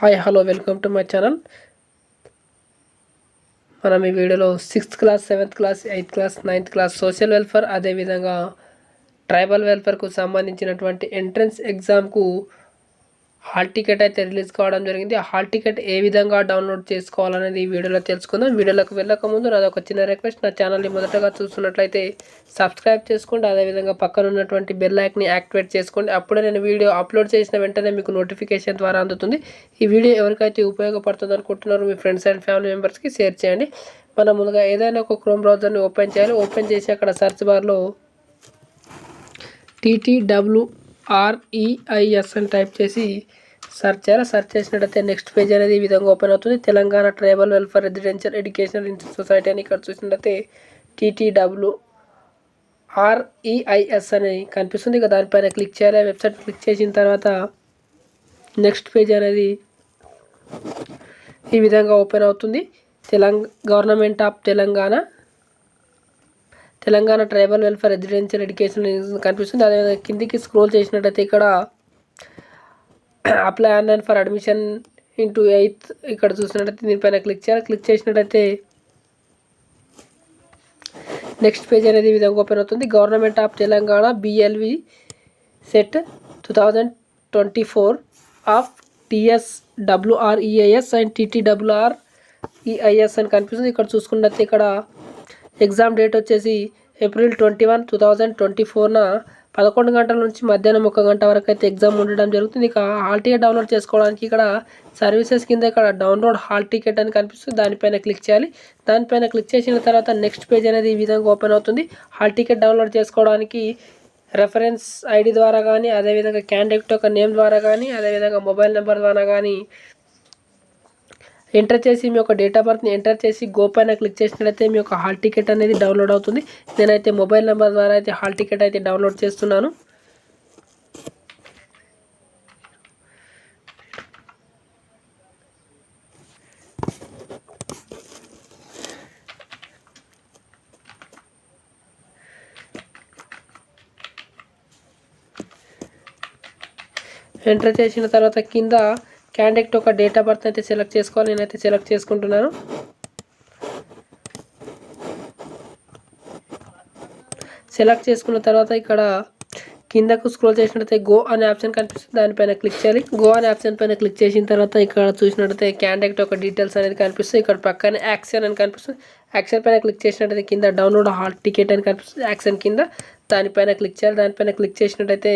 Hi hello welcome to my channel. మనం ఈ వీడియోలో 6th class 7th class 8th class 9th class social welfare అదేవిధంగా tribal వెల్ఫేర్కు సంబంధించినటువంటి entrance ఎగ్జామ్కు hall ticket అయితే release కావడం జరిగింది. ఆ హాల్ టికెట్ ఏ విధంగా డౌన్లోడ్ చేసుకోవాలనేది ఈ వీడియోలో తెలుసుకుందాం. వీడియోలోకి వెళ్ళక ముందు నాదొక చిన్న రిక్వెస్ట్, నా ఛానల్ని మొదటగా చూస్తున్నట్లయితే సబ్స్క్రైబ్ చేసుకోండి. అదేవిధంగా పక్కన ఉన్నటువంటి బెల్ ఐకాన్ని యాక్టివేట్ చేసుకోండి. అప్పుడే నేను వీడియో అప్లోడ్ చేసిన వెంటనే మీకు నోటిఫికేషన్ ద్వారా అందుతుంది. ఈ వీడియో ఎవరికైతే ఉపయోగపడుతుంది అనుకుంటున్నారో మీ ఫ్రెండ్స్ అండ్ ఫ్యామిలీ మెంబర్స్కి షేర్ చేయండి. మనం ముందుగా ఏదైనా ఒక క్రోమ్ బ్రౌజర్ని ఓపెన్ చేయాలి. ఓపెన్ చేసి అక్కడ సెర్చ్ బార్లో TTWREIS అని టైప్ చేసి సెర్చ్ చేయాలి. సెర్చ్ చేసినట్టయితే నెక్స్ట్ పేజ్ అనేది ఈ విధంగా ఓపెన్ అవుతుంది. Telangana tribal welfare residential educational society అని ఇక్కడ చూసినట్టయితే TTWREIS అని కనిపిస్తుంది. ఇక దానిపైన క్లిక్ చేయాలి. వెబ్సైట్ క్లిక్ చేసిన తర్వాత నెక్స్ట్ పేజ్ అనేది ఈ విధంగా ఓపెన్ అవుతుంది. Government of Telangana tribal welfare residential education కనిపిస్తుంది. అదేవిధంగా కిందికి స్క్రోల్ చేసినట్టయితే ఇక్కడ apply online for admission into 8th ఇక్కడ చూసినట్టయితే దీనిపైన క్లిక్ చేయాలి. క్లిక్ చేసినట్టయితే నెక్స్ట్ పేజ్ అనేది ఈ విధంగా ఓపెన్ అవుతుంది. Government of Telangana BLV set 2024 of TSWREIS and TTWREIS అని కనిపిస్తుంది. ఇక్కడ చూసుకున్నట్లయితే ఇక్కడ ఎగ్జామ్ డేట్ వచ్చేసి April 21, 2024న 11 గంటల నుంచి మధ్యాహ్నం 1 గంట వరకు అయితే ఎగ్జామ్ ఉండడం జరుగుతుంది. ఇక హాల్ టికెట్ డౌన్లోడ్ చేసుకోవడానికి ఇక్కడ సర్వీసెస్ కింద ఇక్కడ డౌన్లోడ్ హాల్ టికెట్ అని కనిపిస్తుంది. దానిపైన క్లిక్ చేయాలి. దానిపైన క్లిక్ చేసిన తర్వాత నెక్స్ట్ పేజ్ అనేది ఈ విధంగా ఓపెన్ అవుతుంది. హాల్ టికెట్ డౌన్లోడ్ చేసుకోవడానికి రెఫరెన్స్ ID ద్వారా కానీ, అదేవిధంగా క్యాండిడేట్ యొక్క నేమ్ ద్వారా కానీ, అదేవిధంగా మొబైల్ నెంబర్ ద్వారా కానీ ఎంటర్ చేసి మీ యొక్క డేట్ ఆఫ్ బర్త్ని ఎంటర్ చేసి గో పైన క్లిక్ చేసినట్లయితే మీ యొక్క హాల్ టికెట్ అనేది డౌన్లోడ్ అవుతుంది. నేనైతే మొబైల్ నెంబర్ ద్వారా అయితే హాల్ టికెట్ అయితే డౌన్లోడ్ చేస్తున్నాను. ఎంటర్ చేసిన తర్వాత కింద క్యాండిడేట్ ఒక డేట్ ఆఫ్ బర్త్ అయితే సెలెక్ట్ చేసుకోవాలి. నేనైతే సెలెక్ట్ చేసుకుంటున్నాను. సెలెక్ట్ చేసుకున్న తర్వాత ఇక్కడ కిందకు స్క్రోల్ చేసినట్టయితే గో అనే ఆప్షన్ కనిపిస్తుంది. దానిపైన క్లిక్ చేయాలి. గో అనే ఆప్షన్ పైన క్లిక్ చేసిన తర్వాత ఇక్కడ చూసినట్టయితే క్యాండిడేట్ ఒక డీటెయిల్స్ అనేది కనిపిస్తుంది. ఇక్కడ పక్కనే యాక్షన్ అని కనిపిస్తుంది. యాక్షన్ పైన క్లిక్ చేసినట్టయితే కింద డౌన్లోడ్ హాల్ టికెట్ అని కనిపిస్తుంది. యాక్షన్ కింద దానిపైన క్లిక్ చేయాలి. దానిపైన క్లిక్ చేసినట్టయితే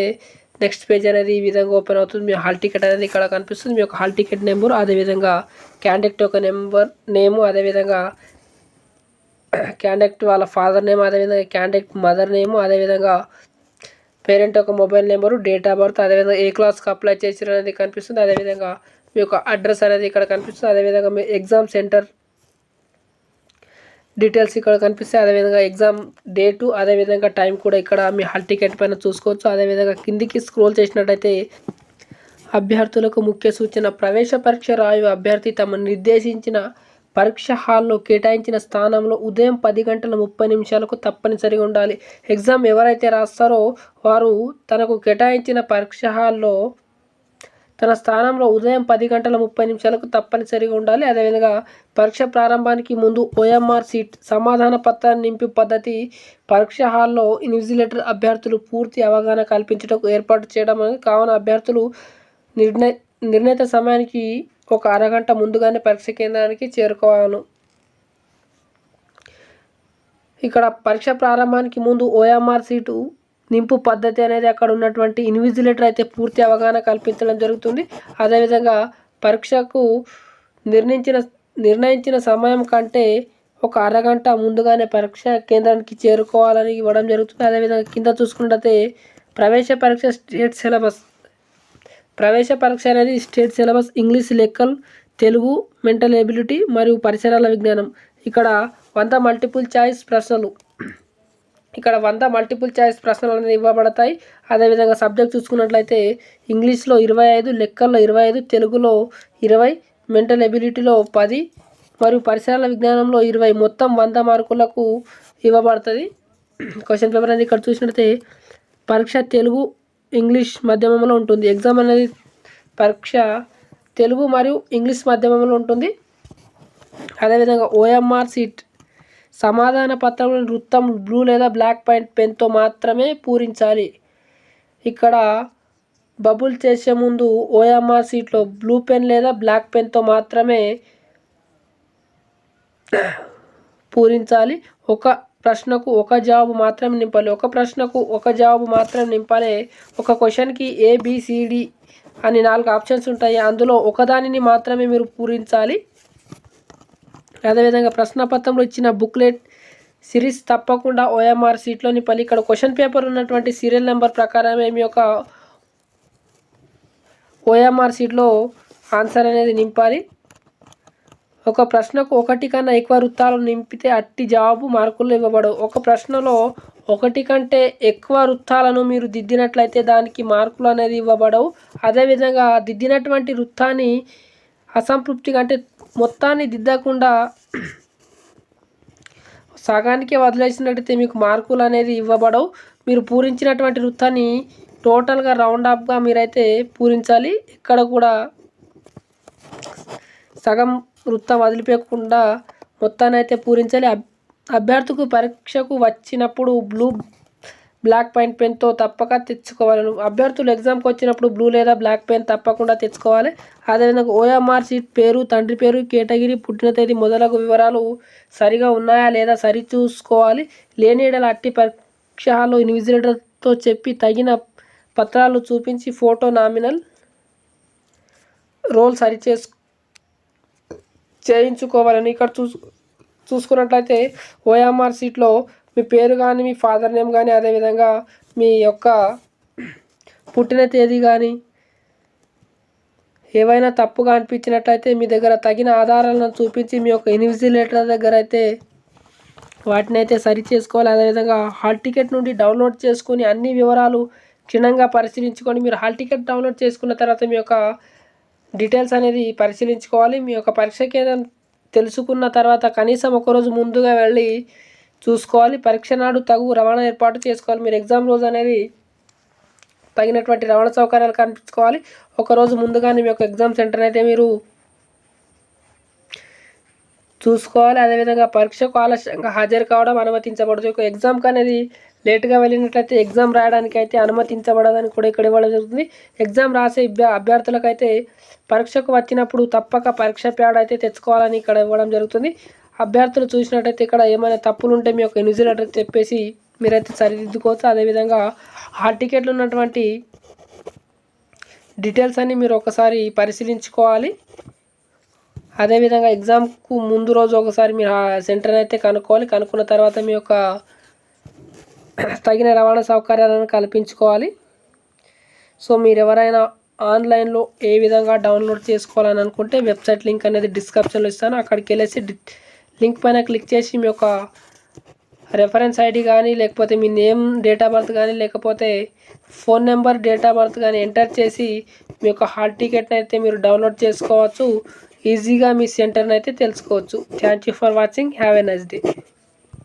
నెక్స్ట్ పేజ్ అనేది ఈ విధంగా ఓపెన్ అవుతుంది. మీ హాల్ టికెట్ అనేది ఇక్కడ కనిపిస్తుంది. మీ యొక్క హాల్ టికెట్ నెంబర్, అదేవిధంగా క్యాండిడేట్ యొక్క నేము, అదేవిధంగా క్యాండిడేట్ వాళ్ళ ఫాదర్ నేమ్, అదేవిధంగా క్యాండిడేట్ మదర్ నేము, అదేవిధంగా పేరెంట్ యొక్క mobile number, date of birth, అదేవిధంగా ఏ క్లాస్కి అప్లై చేసారు అనేది కనిపిస్తుంది. అదేవిధంగా మీ యొక్క అడ్రస్ అనేది ఇక్కడ కనిపిస్తుంది. అదేవిధంగా మీ ఎగ్జామ్ సెంటర్ డీటెయిల్స్ ఇక్కడ కనిపిస్తాయి. అదేవిధంగా ఎగ్జామ్ డేటు, అదేవిధంగా టైం కూడా ఇక్కడ మీ హాల్ టికెట్ పైన చూసుకోవచ్చు. అదేవిధంగా కిందికి స్క్రోల్ చేసినట్టయితే అభ్యర్థులకు ముఖ్య సూచన: ప్రవేశ పరీక్ష రాయు అభ్యర్థి తమ నిర్దేశించిన పరీక్ష హాల్లో కేటాయించిన స్థానంలో ఉదయం 10:30 తప్పనిసరిగా ఉండాలి. ఎగ్జామ్ ఎవరైతే రాస్తారో వారు తనకు కేటాయించిన పరీక్ష హాల్లో తన స్థానంలో ఉదయం 10:30 తప్పనిసరిగా ఉండాలి. అదేవిధంగా పరీక్ష ప్రారంభానికి ముందు OMR సీట్ సమాధాన పత్రాన్ని నింపే పద్ధతి పరీక్ష హాల్లో ఇన్విజిలేటర్ అభ్యర్థులు పూర్తి అవగాహన కల్పించడానికి ఏర్పాటు చేయడం అనేది. కావున అభ్యర్థులు నిర్ణీత సమయానికి ఒక అరగంట ముందుగానే పరీక్ష కేంద్రానికి చేరుకోవాలి. ఇక్కడ పరీక్ష ప్రారంభానికి ముందు OMR సీటు నింపు పద్ధతి అనేది అక్కడ ఉన్నటువంటి ఇన్విజిలేటర్ అయితే పూర్తి అవగాహన కల్పించడం జరుగుతుంది. అదేవిధంగా పరీక్షకు నిర్ణయించిన సమయం కంటే ఒక అరగంట ముందుగానే పరీక్ష కేంద్రానికి చేరుకోవాలని ఇవ్వడం జరుగుతుంది. అదేవిధంగా కింద చూసుకున్నట్లయితే ప్రవేశ పరీక్ష అనేది స్టేట్ సిలబస్ ఇంగ్లీష్, లెక్కలు, తెలుగు, మెంటల్ ఎబిలిటీ మరియు పరిసరాల విజ్ఞానం. ఇక్కడ 100 మల్టిపుల్ చాయిస్ ప్రశ్నలు అనేది ఇవ్వబడతాయి. అదేవిధంగా సబ్జెక్ట్ చూసుకున్నట్లయితే ఇంగ్లీష్లో 25, లెక్కల్లో 25, తెలుగులో 20, మెంటల్ ఎబిలిటీలో 10 మరియు పరిసరాల విజ్ఞానంలో 20, మొత్తం 100 మార్కులకు ఇవ్వబడుతుంది. క్వశ్చన్ పేపర్ అనేది ఇక్కడ చూసినట్లయితే పరీక్ష తెలుగు, ఇంగ్లీష్ మాధ్యమంలో ఉంటుంది. ఎగ్జామ్ అనేది పరీక్ష తెలుగు మరియు ఇంగ్లీష్ మాధ్యమంలో ఉంటుంది. అదేవిధంగా ఓఎంఆర్ సీట్ సమాధాన పత్రంలో వృత్తం బ్లూ లేదా బ్లాక్ పాయింట్ పెన్తో మాత్రమే పూరించాలి. ఇక్కడ బబుల్ చేసే ముందు ఓఎంఆర్ సీట్లో బ్లూ పెన్ లేదా బ్లాక్ పెన్తో మాత్రమే పూరించాలి. ఒక ప్రశ్నకు ఒక జవాబు మాత్రమే నింపాలి. ఒక ప్రశ్నకు ఒక జవాబు మాత్రమే నింపాలి. ఒక క్వశ్చన్కి ABCD అని 4 ఆప్షన్స్ ఉంటాయి. అందులో ఒకదానిని మాత్రమే మీరు పూరించాలి. అదేవిధంగా ప్రశ్నపత్రంలో ఇచ్చిన బుక్లెట్ సిరీస్ తప్పకుండా ఓఎంఆర్ సీట్లో నింపాలి. ఇక్కడ క్వశ్చన్ పేపర్ ఉన్నటువంటి సీరియల్ నెంబర్ ప్రకారమే మీ యొక్క ఓఎంఆర్ సీట్లో ఆన్సర్ అనేది నింపాలి. ఒక ప్రశ్నకు 1 కన్నా ఎక్కువ వృత్తాలను నింపితే అట్టి జవాబు మార్కులు ఇవ్వబడవు. ఒక ప్రశ్నలో 1 కంటే ఎక్కువ వృత్తాలను మీరు దిద్దినట్లయితే దానికి మార్కులు అనేది ఇవ్వబడవు. అదేవిధంగా దిద్దినటువంటి వృత్తాన్ని అసంతృప్తిగా అంటే మొత్తాన్ని దిద్దకుండా సగానికి వదిలేసినట్టయితే మీకు మార్కులు అనేది ఇవ్వబడవు. మీరు పూరించినటువంటి వృత్తాన్ని టోటల్గా రౌండ్ అప్గా మీరైతే పూరించాలి. ఇక్కడ కూడా సగం వృత్తం వదిలిపోకుండా మొత్తాన్ని అయితే పూరించాలి. అభ్యర్థికి పరీక్షకు వచ్చినప్పుడు బ్లాక్ పాయింట్ పెన్తో తప్పక తెచ్చుకోవాలి. అభ్యర్థులు ఎగ్జామ్కి వచ్చినప్పుడు బ్లూ లేదా బ్లాక్ పెన్ తప్పకుండా తెచ్చుకోవాలి. అదేవిధంగా ఓఎంఆర్ సీట్ పేరు, తండ్రి పేరు, కేటగిరీ, పుట్టిన తేదీ మొదలగు వివరాలు సరిగా ఉన్నాయా లేదా సరి చూసుకోవాలి. లేని యెడల అట్టి పరీక్ష హాల్లో ఇన్విజిలేటర్తో చెప్పి తగిన పత్రాలు చూపించి ఫోటో, నామినల్ రోల్ సరి చేయించుకోవాలని. ఇక్కడ చూసుకున్నట్లయితే ఓఎంఆర్ సీట్లో మీ పేరు కానీ, మీ ఫాదర్ నేమ్ కానీ, అదేవిధంగా మీ యొక్క పుట్టిన తేదీ కానీ ఏవైనా తప్పుగా అనిపించినట్లయితే మీ దగ్గర తగిన ఆధారాలను చూపించి మీ యొక్క ఇన్విజిలేటర్ దగ్గర అయితే వాటిని అయితే సరి చేసుకోవాలి. అదేవిధంగా హాల్ టికెట్ నుండి డౌన్లోడ్ చేసుకొని అన్ని వివరాలు క్షుణ్ణంగా పరిశీలించుకొని మీరు హాల్ టికెట్ డౌన్లోడ్ చేసుకున్న తర్వాత మీ యొక్క డీటెయిల్స్ అనేది పరిశీలించుకోవాలి. మీ యొక్క పరీక్ష కేంద్రం తెలుసుకున్న తర్వాత కనీసం ఒకరోజు ముందుగా వెళ్ళి చూసుకోవాలి. పరీక్ష నాడు తగు రవాణా ఏర్పాటు చేసుకోవాలి. మీరు ఎగ్జామ్ రోజు అనేది తగినటువంటి రవాణా సౌకర్యాలు కల్పించుకోవాలి. ఒకరోజు ముందుగానే మీ యొక్క ఎగ్జామ్ సెంటర్ అయితే మీరు చూసుకోవాలి. అదేవిధంగా పరీక్షకు ఆలస్యంగా హాజరు కావడం అనుమతించబడదు. ఒక ఎగ్జామ్కి అనేది లేట్గా వెళ్ళినట్లయితే ఎగ్జామ్ రాయడానికి అయితే అనుమతించబడదని కూడా ఇక్కడ ఇవ్వడం జరుగుతుంది. ఎగ్జామ్ రాసే అభ్యర్థులకైతే పరీక్షకు వచ్చినప్పుడు తప్పక పరీక్ష ప్యాడ్ అయితే తెచ్చుకోవాలని ఇక్కడ ఇవ్వడం జరుగుతుంది. అభ్యర్థులు చూసినట్టయితే ఇక్కడ ఏమైనా తప్పులు ఉంటే మీ యొక్క ఇన్విజిలేటర్ చెప్పేసి మీరైతే సరిదిద్దుకోవచ్చు. అదేవిధంగా హాల్ టికెట్లు ఉన్నటువంటి డీటెయిల్స్ అన్నీ మీరు ఒకసారి పరిశీలించుకోవాలి. అదేవిధంగా ఎగ్జామ్కు ముందు రోజు ఒకసారి మీరు సెంటర్ అయితే కనుక్కోవాలి. కనుక్కున్న తర్వాత మీ యొక్క తగిన రవాణా సౌకర్యాలను కల్పించుకోవాలి. సో మీరు ఎవరైనా ఆన్లైన్లో ఏ విధంగా డౌన్లోడ్ చేసుకోవాలని అనుకుంటే వెబ్సైట్ లింక్ అనేది డిస్క్రిప్షన్లో ఇస్తాను. అక్కడికి వెళ్ళేసి లింక్ పైన క్లిక్ చేసి మీ యొక్క రెఫరెన్స్ ఐడి కానీ, లేకపోతే మీ నేమ్, డేట్ ఆఫ్ బర్త్ కానీ, లేకపోతే phone number, date of birth కానీ ఎంటర్ చేసి మీ యొక్క హాల్ టికెట్ని అయితే మీరు డౌన్లోడ్ చేసుకోవచ్చు. ఈజీగా మీ సెంటర్ని అయితే తెలుసుకోవచ్చు. Thank you for watching. Have a nice day.